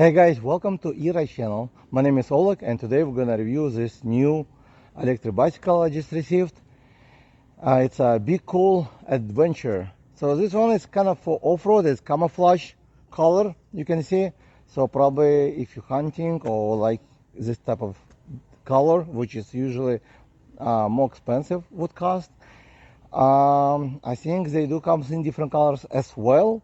Hey guys, welcome to Erides channel. My name is Oleg and today we're gonna review this new electric bicycle I just received. It's a Beecool Adventure. So this one is kind of for off-road. It's camouflage color, you can see. So probably if you're hunting or like this type of color, which is usually more expensive, would cost. I think they do come in different colors as well.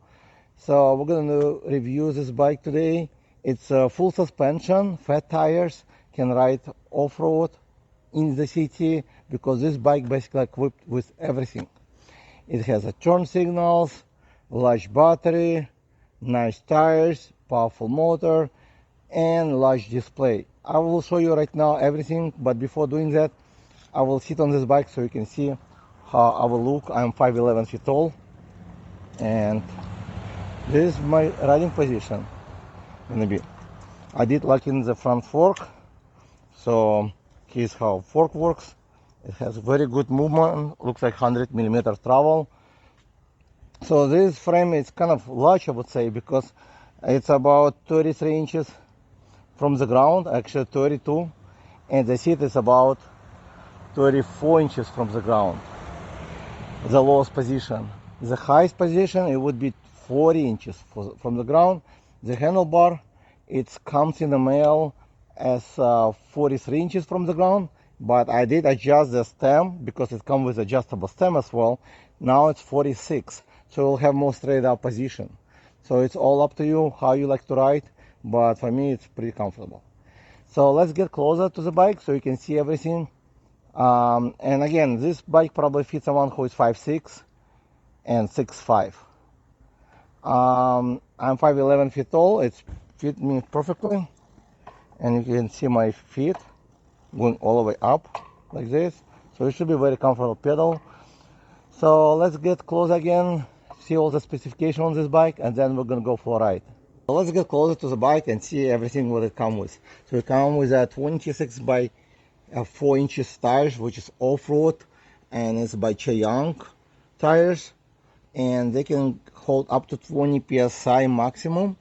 So we're gonna review this bike today. It's full suspension, fat tires, can ride off-road in the city because this bike basically equipped with everything. It has a turn signals, large battery, nice tires, powerful motor, and large display. I will show you right now everything, but before doing that, I will sit on this bike so you can see how I will look. I'm 5'11" feet tall, and this is my riding position. Gonna be. I did like in the front fork, so here's how fork works. It has very good movement, looks like 100mm travel. So this frame is kind of large, I would say, because it's about 33 inches from the ground, actually 32, and the seat is about 34 inches from the ground, the lowest position. The highest position, it would be 40 inches from the ground. The handlebar, it comes in the mail as 43 inches from the ground, but I did adjust the stem because it comes with adjustable stem as well. Now it's 46, so you'll have more straight up position. So it's all up to you how you like to ride, but for me it's pretty comfortable. So let's get closer to the bike so you can see everything. And again, this bike probably fits someone who is 5'6" and 6'5". I'm 5'11" feet tall. It fit me perfectly, and you can see my feet going all the way up like this. So it should be very comfortable pedal. So let's get close again, see all the specifications on this bike, and then we're gonna go for a ride. So let's get closer to the bike and see everything what it comes with. So it comes with a 26 by 4 inches tires, which is off-road, and it's by Young tires, and they can hold up to 20 psi maximum.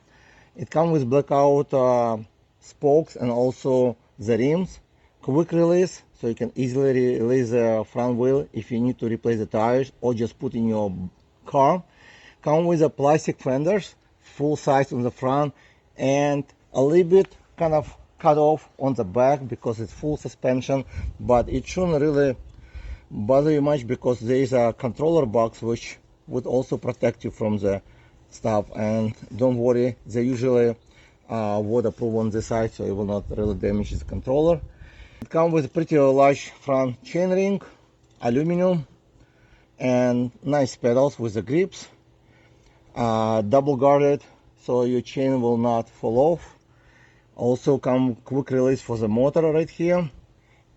It comes with blackout spokes and also the rims. Quick release, so you can easily release the front wheel if you need to replace the tires or just put in your car. Come with the plastic fenders, full size on the front, and a little bit kind of cut off on the back because it's full suspension, but it shouldn't really bother you much because there is a controller box which would also protect you from the stuff. And don't worry, they usually waterproof on the side, so it will not really damage the controller. It comes with a pretty large front chainring, aluminum, and nice pedals with the grips, double guarded so your chain will not fall off. Also come quick release for the motor right here,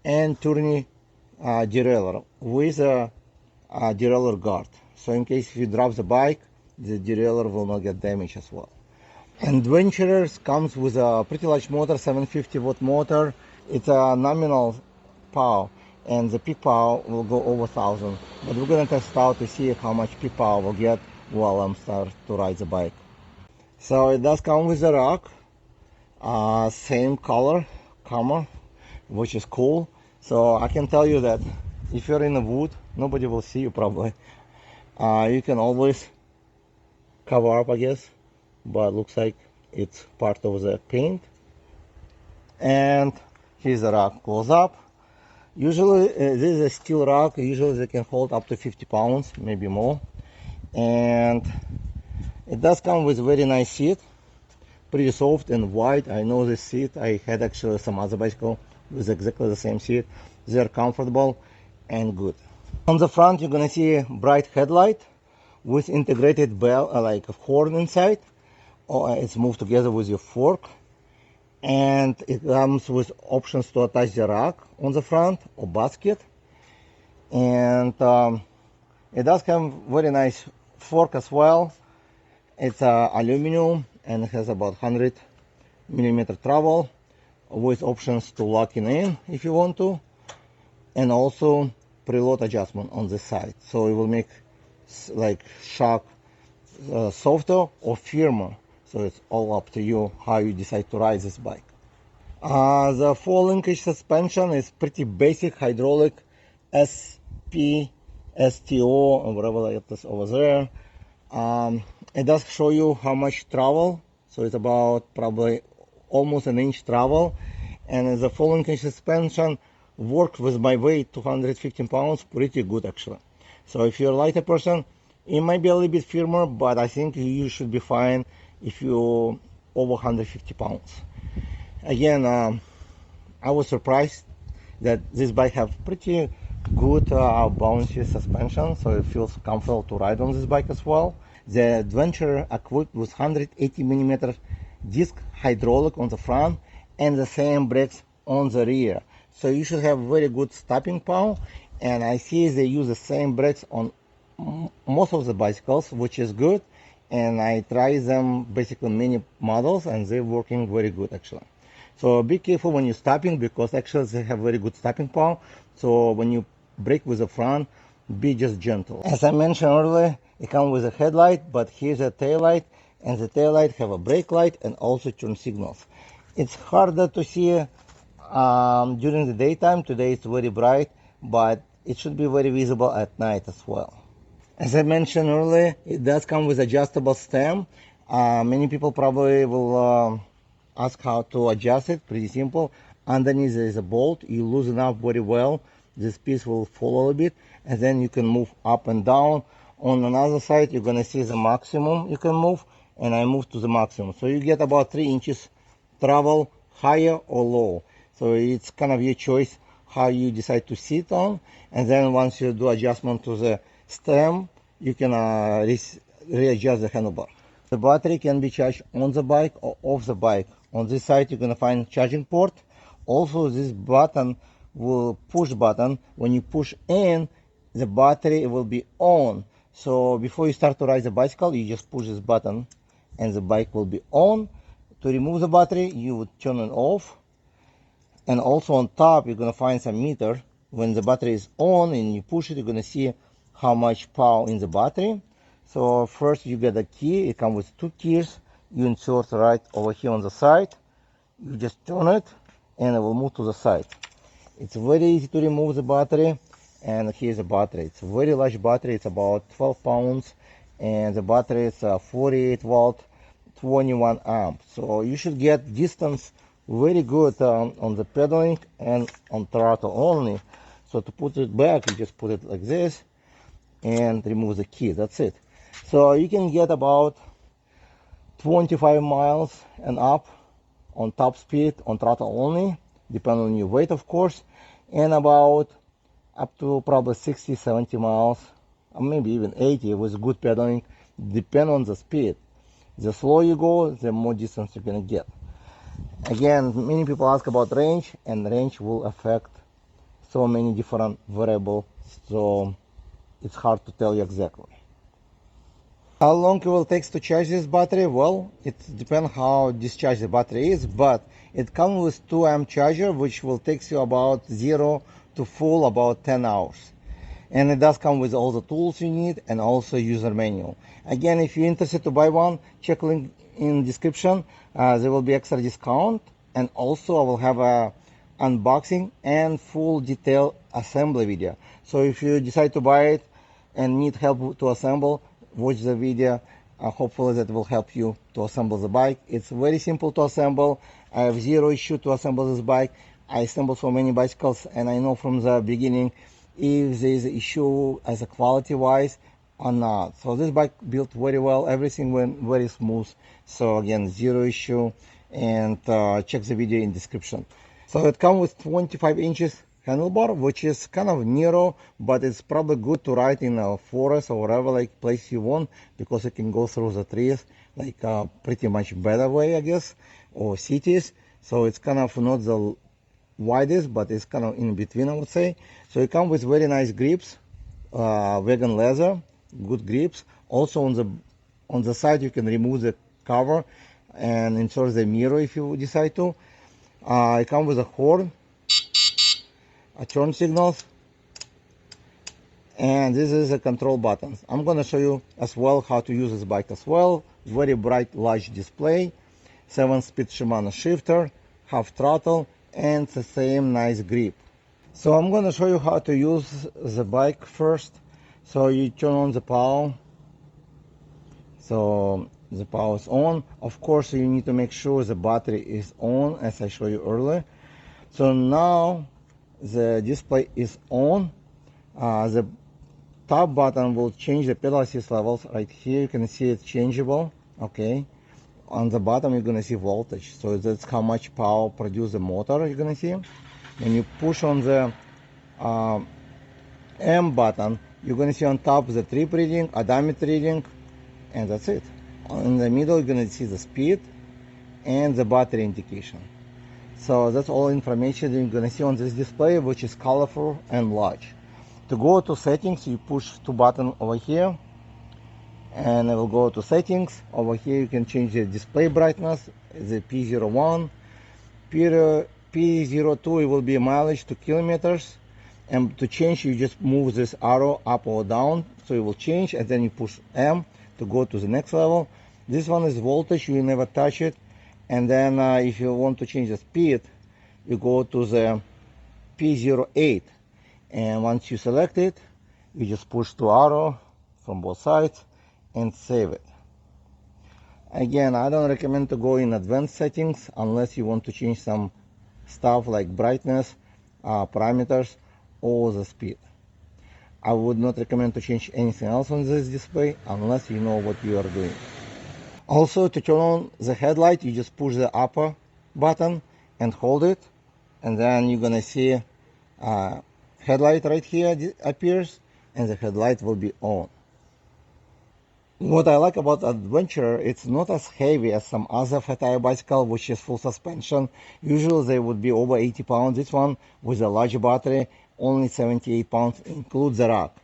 and turny derailleur with a derailleur guard. So in case if you drop the bike, the derailleur will not get damaged as well. Adventurers comes with a pretty large motor, 750 watt motor. It's a nominal power, and the peak power will go over 1000. But we're gonna test out to see how much peak power we'll get while I'm start to ride the bike. So it does come with a rack, same color, Camo, which is cool. So I can tell you that if you're in the wood, nobody will see you probably. You can always cover up, I guess, but looks like it's part of the paint. And here's the rack, close up. Usually this is a steel rack. Usually they can hold up to 50 pounds, maybe more. And it does come with a very nice seat, pretty soft and wide. I know this seat. I had actually some other bicycle with exactly the same seat. They're comfortable and good. On the front, you're gonna see a bright headlight with integrated bell, like a horn inside. It's moved together with your fork, and it comes with options to attach the rack on the front or basket. And it does come very nice fork as well. It's aluminum and it has about 100mm travel with options to lock it in if you want to, and also preload adjustment on the side, so it will make like shock softer or firmer. So it's all up to you how you decide to ride this bike. The 4-linkage suspension is pretty basic hydraulic SPSTO or whatever it is over there. It does show you how much travel, so it's about probably almost an inch travel. And the 4-linkage suspension worked with my weight, 215 pounds, pretty good actually. So if you're a lighter person, it might be a little bit firmer, but I think you should be fine if you're over 150 pounds. Again, I was surprised that this bike have pretty good bouncy suspension, so it feels comfortable to ride on this bike as well. The Adventure equipped with 180 millimeter disc hydraulic on the front and the same brakes on the rear. So you should have very good stopping power, and I see they use the same brakes on most of the bicycles, which is good. And I try them basically many models, and they're working very good actually. So be careful when you're stopping, because actually they have very good stopping power. So when you brake with the front, be just gentle. As I mentioned earlier, it comes with a headlight, but here's a tail light, and the tail light have a brake light and also turn signals. It's harder to see during the daytime. Today it's very bright, but it should be very visible at night as well. As I mentioned earlier, it does come with adjustable stem. Many people probably will ask how to adjust it. Pretty simple. Underneath there is a bolt. You loosen up very well. This piece will fall a little bit, and then you can move up and down. On another side, you're gonna see the maximum you can move, and I move to the maximum. So you get about 3 inches travel, higher or low. So it's kind of your choice how you decide to sit on. And then once you do adjustment to the stem, you can readjust the handlebar. The battery can be charged on the bike or off the bike. On this side, you're gonna find charging port. Also, this button will push button. When you push in, the battery will be on. So before you start to ride the bicycle, you just push this button and the bike will be on. To remove the battery, you would turn it off. And also on top, you're gonna find some meter. When the battery is on and you push it, you're gonna see how much power in the battery. So first you get a key. It comes with 2 keys. You insert right over here on the side. You just turn it and it will move to the side. It's very easy to remove the battery. And here's the battery. It's a very large battery. It's about 12 pounds. And the battery is 48 volt, 21 amp. So you should get distance very good on the pedaling and on throttle only. So to put it back, you just put it like this and remove the key. That's it. So you can get about 25 miles and up on top speed on throttle only, depending on your weight of course, and about up to probably 60, 70 miles, or maybe even 80 with good pedaling, depend on the speed. The slower you go, the more distance you're gonna get. Again, many people ask about range, and range will affect so many different variables, so it's hard to tell you exactly. How long it will take to charge this battery? Well, it depends how discharged the battery is, but it comes with 2 amp charger, which will take you about 0 to full about 10 hours. And it does come with all the tools you need and also user manual. Again, if you're interested to buy one, check link in description. There will be extra discount, and also I will have a unboxing and full detailed assembly video. So if you decide to buy it and need help to assemble, watch the video. Hopefully that will help you to assemble the bike. It's very simple to assemble. I have 0 issue to assemble this bike. I assemble so many bicycles, and I know from the beginning if there is an issue as a quality wise or not. So this bike built very well. Everything went very smooth. So again, 0 issue, and check the video in description. So it comes with 25 inches handlebar, which is kind of narrow, but it's probably good to ride in a forest or whatever like place you want, because it can go through the trees like pretty much better way, I guess, or cities. So it's kind of not the widest, but it's kind of in between, I would say. So it comes with very nice grips, vegan leather, good grips. Also on the side you can remove the cover and insert the mirror if you decide to. It comes with a horn, a turn signals, and this is a control buttons. I'm gonna show you as well how to use this bike as well. very bright large display, 7-speed Shimano shifter, half throttle, and the same nice grip. So I'm going to show you how to use the bike first. So you turn on the power. So the power is on. Of course, you need to make sure the battery is on, as I showed you earlier. So now the display is on. The top button will change the pedal assist levels. Right here you can see it's changeable. Okay. On the bottom you're gonna see voltage. So that's how much power produces the motor. You're gonna see. When you push on the M button, you're gonna see on top the trip reading, odometer reading, and that's it. In the middle you're gonna see the speed and the battery indication. So that's all information you're gonna see on this display, which is colorful and large. To go to settings, you push 2 buttons over here, and it will go to settings. Over here you can change the display brightness, the P01. P02 it will be mileage to kilometers, and to change you just move this arrow up or down, so it will change, and then you push M to go to the next level. This one is voltage, you never touch it. And then if you want to change the speed, you go to the P08, and once you select it, you just push 2 arrows from both sides and save it. Again, I don't recommend to go in advanced settings unless you want to change some stuff like brightness, parameters, or the speed. I would not recommend to change anything else on this display unless you know what you are doing. Also, to turn on the headlight, you just push the upper button and hold it, and then you're gonna see headlight right here appears, and the headlight will be on. What I like about Adventure, it's not as heavy as some other fat tire bicycle, which is full suspension. Usually they would be over 80 pounds. This one with a large battery, only 78 pounds, includes the rack.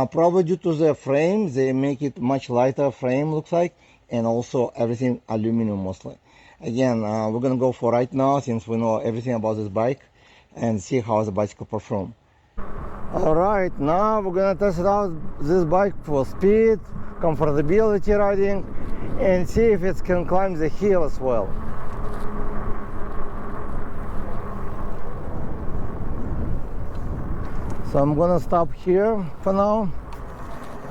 Probably due to the frame, they make it much lighter frame, looks like, and also everything aluminum mostly. Again, we're gonna go for right now, since we know everything about this bike, and see how the bicycle performs. Alright, now we're gonna test it out, this bike, for speed, comfortability riding, and see if it can climb the hill as well. So I'm gonna stop here for now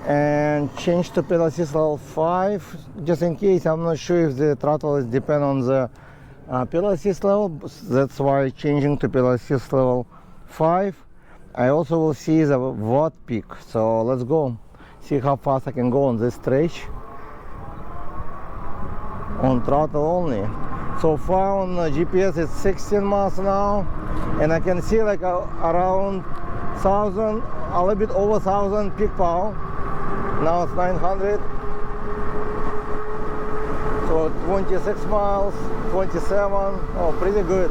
and change to pedal assist level 5, just in case. I'm not sure if the throttle is depend on the pedal assist level. That's why changing to pedal assist level 5. I also will see the watt peak, so let's go see how fast I can go on this stretch on throttle only. So far on GPS it's 16 miles an hour, and I can see like around 1,000, a little bit over 1,000 peak power. Now it's 900, so 26 miles, 27, oh, pretty good.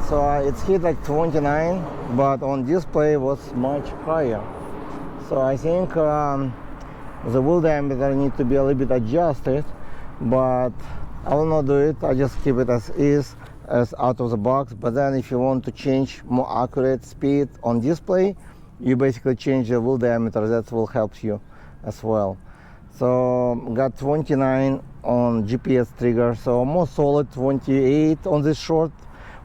So it's hit like 29, but on display was much higher. So I think the wheel diameter needs to be a little bit adjusted, but I will not do it. I just keep it as is, as out of the box. But then if you want to change more accurate speed on display, you basically change the wheel diameter. That will help you as well. So got 29 on GPS trigger, so more solid 28 on this short.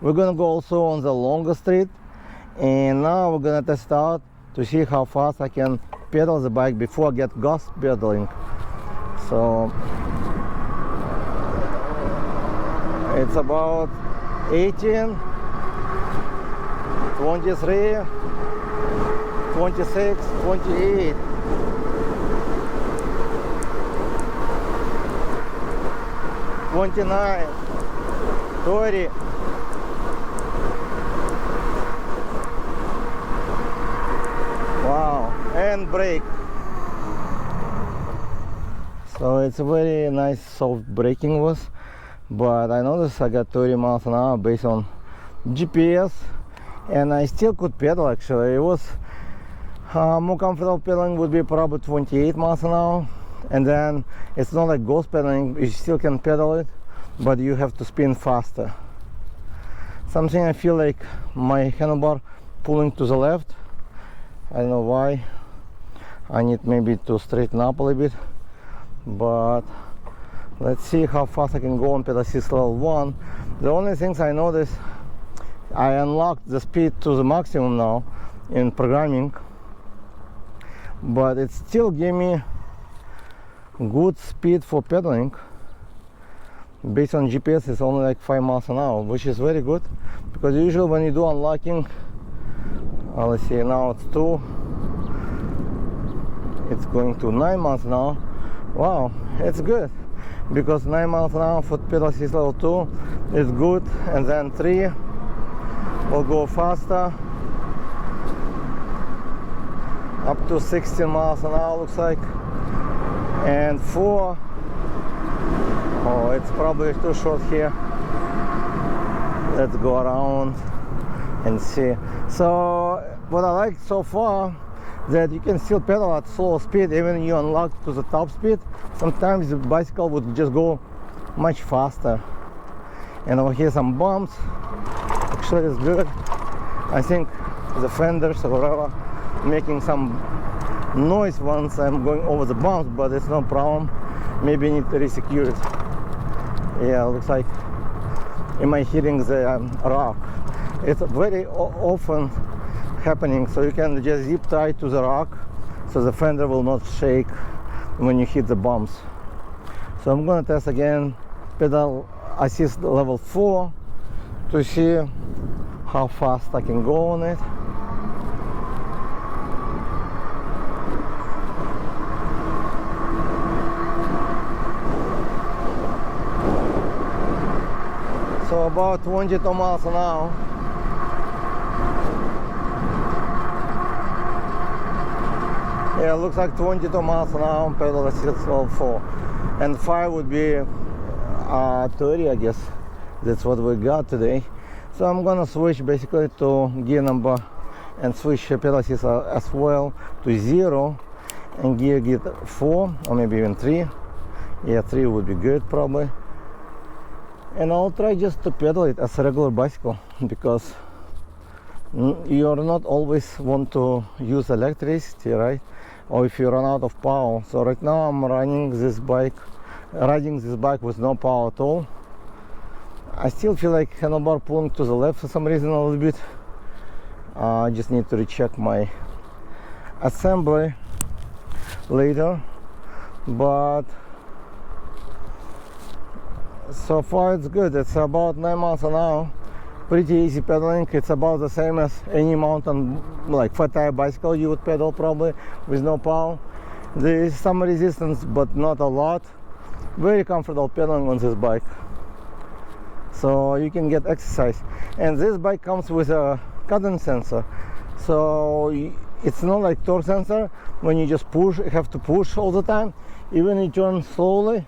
We're gonna go also on the longer street, and now we're gonna test out to see how fast I can pedal the bike before I get gas pedaling. So it's about 18, 23, 26, 28. 29, 30. Wow, and brake. So it's a very nice soft braking was, but I noticed I got 30 miles an hour based on GPS, and I still could pedal actually. It was more comfortable pedaling would be probably 28 miles an hour. And then it's not like ghost pedaling, you still can pedal it, but you have to spin faster. something I feel like my handlebar pulling to the left. I don't know why. I need maybe to straighten up a little bit, but let's see how fast I can go on pedal assist level 1. The only things I noticed, I unlocked the speed to the maximum now in programming, but it still gave me good speed for pedaling. Based on GPS, it's only like 5 miles an hour, which is very good, because usually when you do unlocking, let's see, now it's 2, it's going to 9 miles an hour. Wow, it's good, because 9 miles an hour for pedal assist level 2 is good, and then 3 will go faster, up to 16 miles an hour looks like, and 4, oh, it's probably too short here. Let's go around and see. So what I like so far, that you can still pedal at slow speed even when you unlock to the top speed. Sometimes the bicycle would just go much faster. And over here some bumps. Actually it's good. I think the fenders or whatever making some noise once I'm going over the bumps, but it's no problem. Maybe I need to resecure it. Yeah, looks like am I hitting the rock? It's very often happening, so you can just zip tie to the rock so the fender will not shake when you hit the bumps. So I'm gonna test again pedal assist level 4 to see how fast I can go on it. So about 22 miles an hour. Yeah, it looks like 22 miles an hour on pedal assist level 4. And 5 would be 30, I guess. That's what we got today. So I'm gonna switch basically to gear number and switch pedal assist as well to 0 and gear 4 or maybe even 3. Yeah, 3 would be good probably. And I'll try just to pedal it as a regular bicycle, because you're not always want to use electricity, right? Or if you run out of power. So right now I'm riding this bike with no power at all. I still feel like handlebar pulling to the left for some reason a little bit. I just need to recheck my assembly later, but so far it's good. It's about 9 miles an hour, pretty easy pedaling. It's about the same as any mountain, like fat tire bicycle you would pedal probably with no power. There is some resistance, but not a lot. Very comfortable pedaling on this bike, so you can get exercise. And this bike comes with a cadence sensor, so it's not like torque sensor. When you just push, you have to push all the time. Even if you turn slowly,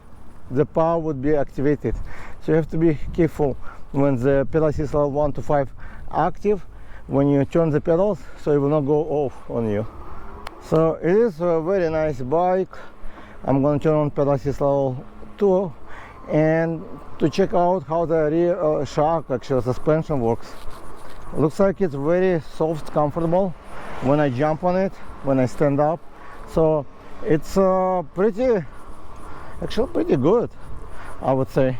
the power would be activated. So you have to be careful when the pedal assist level 1 to 5 active, when you turn the pedals, so it will not go off on you. So it is a very nice bike. I'm going to turn on pedal assist level 2 and to check out how the rear shock, actually suspension, works. Looks like it's very soft, comfortable when I jump on it, when I stand up. So it's actually pretty good, I would say.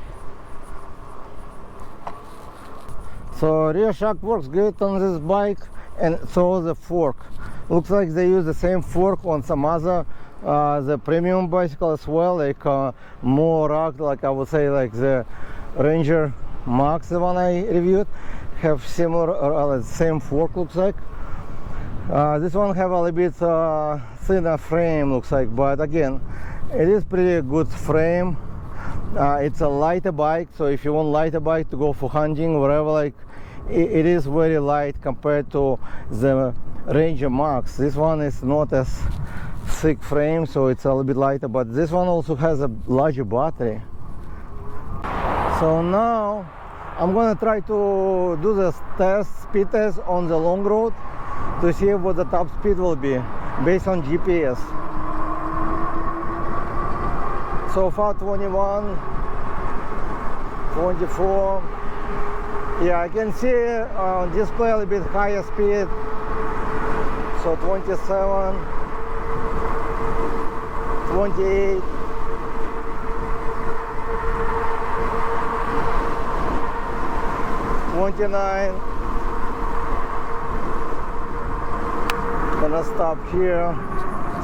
So rear shock works good on this bike, and so the fork. Looks like they use the same fork on some other the premium bicycle as well, like more rugged, like I would say, like the Ranger Max, the one I reviewed, have similar same fork looks like. This one have a little bit thinner frame looks like, but again it is pretty good frame. It's a lighter bike, so if you want lighter bike to go for hunting, whatever, like it is very light compared to the Ranger Max. This one is not as thick frame, so it's a little bit lighter, but this one also has a larger battery. So now I'm gonna try to do the speed test on the long road to see what the top speed will be based on GPS. So far 21, 24, Yeah, I can see on display a little bit higher speed. So 27, 28, 29. Gonna stop here.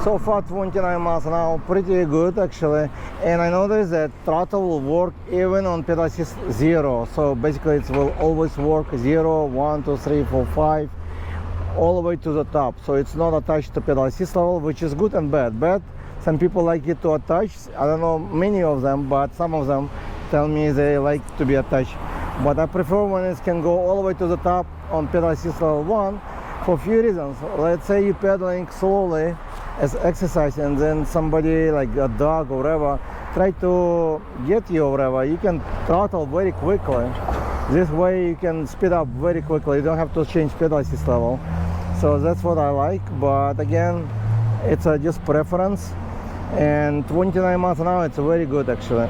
So far 29 miles an hour, pretty good actually. And I noticed that throttle will work even on pedal assist 0. So basically it will always work 0, 1, 2, 3, 4, 5, all the way to the top. So it's not attached to pedal assist level, which is good and bad. Bad, some people like it to attach. I don't know many of them, but some of them tell me they like to be attached. But I prefer when it can go all the way to the top on pedal assist level 1 for a few reasons. Let's say you're pedaling slowly as exercise, and then somebody like a dog or whatever try to get you or whatever, you can throttle very quickly. This way you can speed up very quickly. You don't have to change pedal assist level. So that's what I like. But again, it's just preference. And 29 miles an hour, it's very good actually.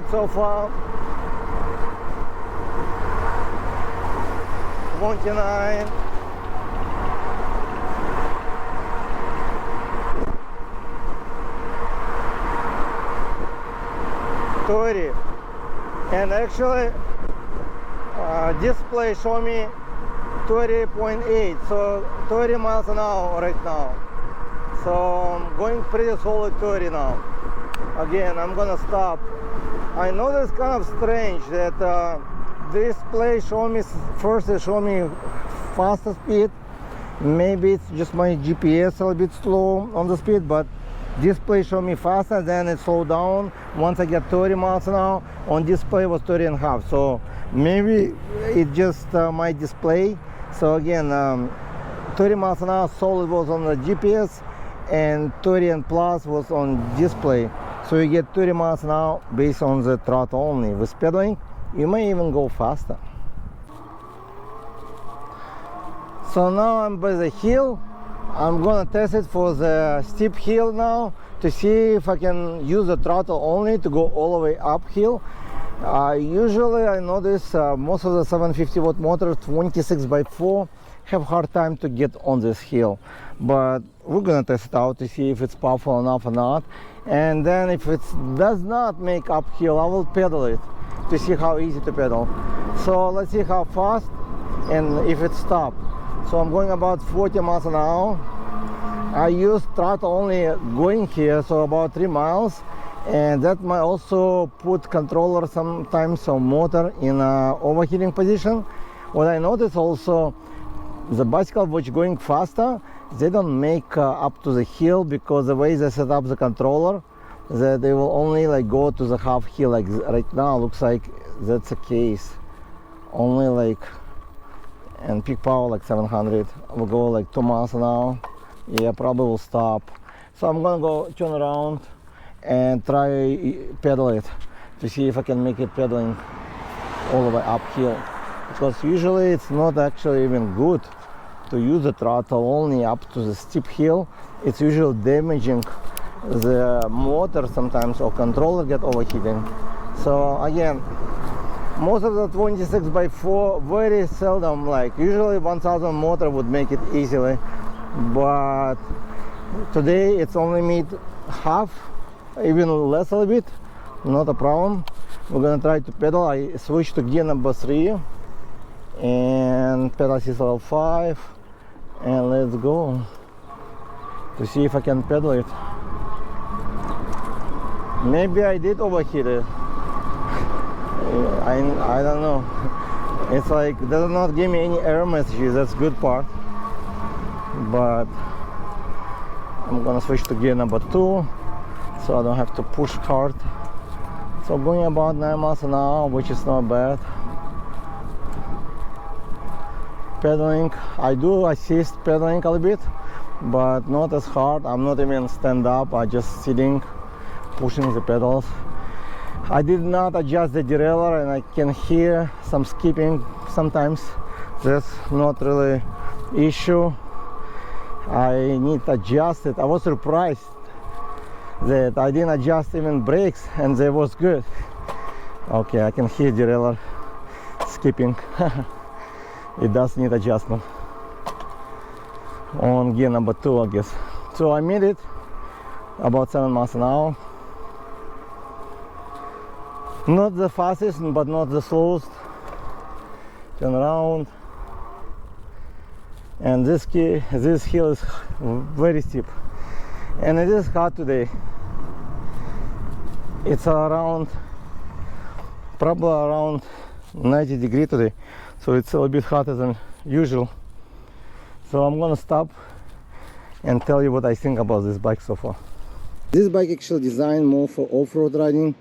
So far 29, 30, and actually display show me 30.8, so 30 miles an hour right now. So I'm going pretty solid 30 now. Again, I'm gonna stop. I know that's kind of strange that display show me first, they show me faster speed. Maybe it's just my GPS a little bit slow on the speed, but display show me faster, then it slowed down. Once I get 30 miles an hour, on display was 30 and a half. So maybe it just my display. So again, 30 miles an hour solid was on the GPS, and 30 and plus was on display. So you get 30 miles an hour based on the throttle only. With pedaling, you may even go faster. So now I'm by the hill. I'm gonna test it for the steep hill now to see if I can use the throttle only to go all the way uphill. Usually I notice most of the 750 watt motors 26x4 have hard time to get on this hill, but we're gonna test it out to see if it's powerful enough or not. And then if it does not make uphill, I will pedal it to see how easy to pedal. So let's see how fast and if it stops. So I'm going about 40 miles an hour. I use throttle only going here, so about 3 miles, and that might also put controller sometimes or motor in overheating position. What I noticed also, the bicycle which going faster, they don't make up to the hill, because the way they set up the controller, that they will only like go to the half hill. Like right now looks like that's the case, only like, and peak power like 700 will go like 2 miles an hour. Yeah, probably will stop. So I'm gonna go turn around and try pedal it to see if I can make it pedaling all the way uphill, because usually it's not actually even good to use the throttle only up to the steep hill. It's usually damaging the motor sometimes, or controller get overheating. So again, most of the 26x4 very seldom, like usually 1000 motor would make it easily, but today it's only made half, even less a little bit, not a problem. We're gonna try to pedal. I switched to gear number 3 and pedal assist level 5, and let's go to see if I can pedal it. Maybe I did overheat it. I don't know. It's like does not give me any error messages. That's good part. But I'm gonna switch to gear number 2, so I don't have to push hard. So going about 9 miles an hour, which is not bad. Pedaling, I do assist pedaling a little bit, but not as hard. I'm not even stand up, I'm just sitting, pushing the pedals. I did not adjust the derailleur, and I can hear some skipping sometimes. That's not really issue. I need to adjust it. I was surprised that I didn't adjust even brakes and they was good. Okay, I can hear derailleur skipping. It does need adjustment on gear number 2, I guess. So I made it about 7 miles an hour. Not the fastest, but not the slowest. Turn around. And this hill is very steep, and it is hot today. It's probably around 90 degrees today, so it's a little bit hotter than usual. So I'm gonna stop and tell you what I think about this bike so far. This bike actually designed more for off-road riding,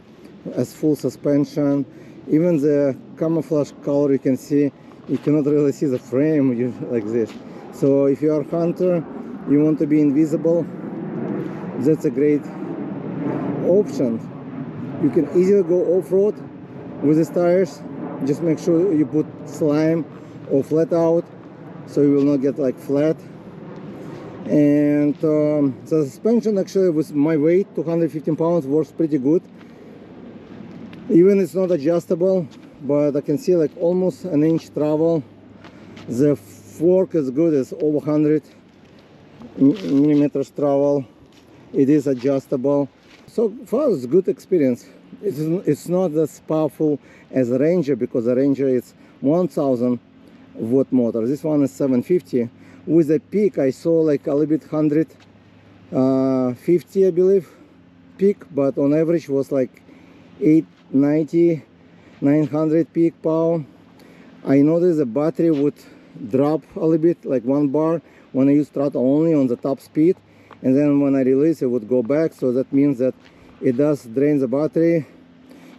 as full suspension. Even the camouflage color, you can see, you cannot really see the frame like this. So if you are a hunter, you want to be invisible, that's a great option. You can easily go off-road with these tires. Just make sure you put slime or flat out, so you will not get like flat. And the suspension actually, with my weight, 215 pounds, works pretty good. Even it's not adjustable, but I can see like almost an inch travel. The fork is good, it's over 100 millimeters travel. It is adjustable. So far it's good experience. It's not as powerful as a Ranger, because the Ranger is 1000 watt motor. This one is 750. With a peak I saw like a little bit 150 I believe peak, but on average was like 890, 900 peak power. I noticed the battery would drop a little bit, like 1 bar, when I use throttle only on the top speed, and then when I release it would go back. So that means that it does drain the battery,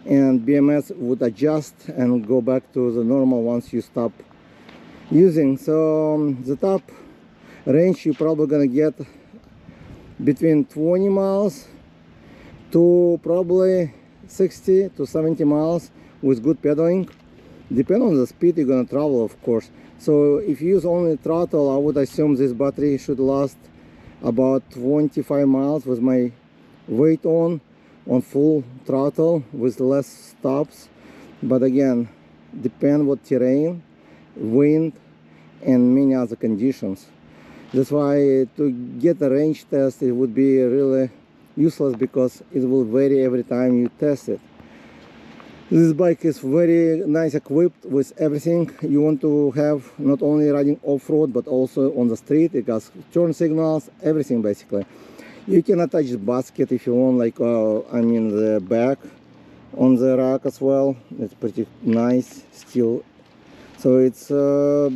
and BMS would adjust and go back to the normal once you stop using. So the top range you're probably gonna get between 20 miles to probably 60 to 70 miles with good pedaling. Depending on the speed you're gonna travel, of course. So if you use only throttle, I would assume this battery should last about 25 miles with my weight on full throttle with less stops. But again, depend what terrain, wind, and many other conditions. That's why to get a range test, it would be really useless, because it will vary every time you test it. This bike is very nice equipped with everything you want to have, not only riding off-road but also on the street. It has turn signals, everything basically. You can attach the basket if you want, like I mean the back on the rack as well. It's pretty nice still. So it's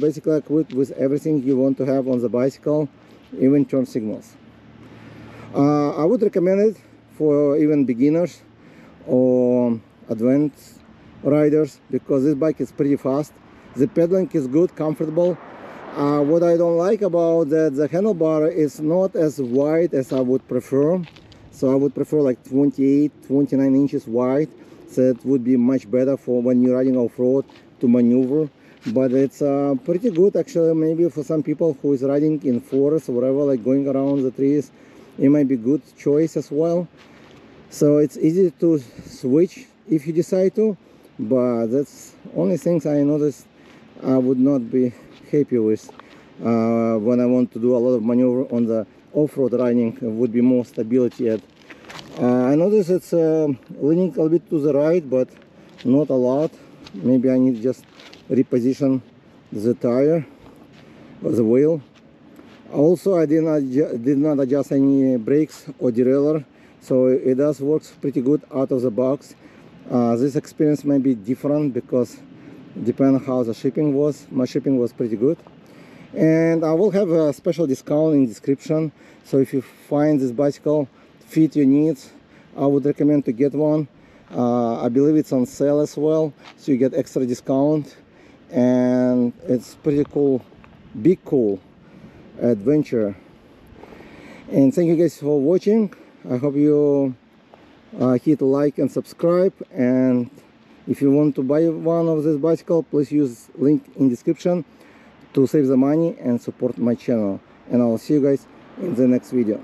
basically equipped with everything you want to have on the bicycle, even turn signals. I would recommend it for even beginners or advanced riders, because this bike is pretty fast. The pedaling is good, comfortable. What I don't like about that, the handlebar is not as wide as I would prefer. So I would prefer like 28, 29 inches wide. So it would be much better for when you're riding off-road to maneuver. But it's pretty good actually, maybe for some people who is riding in forest or whatever, like going around the trees, it might be good choice as well. So it's easy to switch if you decide to, but that's only things I noticed I would not be happy with when I want to do a lot of maneuver on the off-road riding. It would be more stability at. I noticed it's leaning a little bit to the right, but not a lot. Maybe I need to just reposition the tire or the wheel. Also, I did not adjust any brakes or derailleur, so it does works pretty good out of the box. This experience may be different because depending on how the shipping was. My shipping was pretty good, and I will have a special discount in description. So if you find this bicycle fit your needs, I would recommend to get one. I believe it's on sale as well, so you get extra discount, and it's pretty cool. Beecool adventure. And thank you guys for watching. I hope you hit like and subscribe, and if you want to buy one of this bicycle, please use link in description to save the money and support my channel. And I'll see you guys in the next video.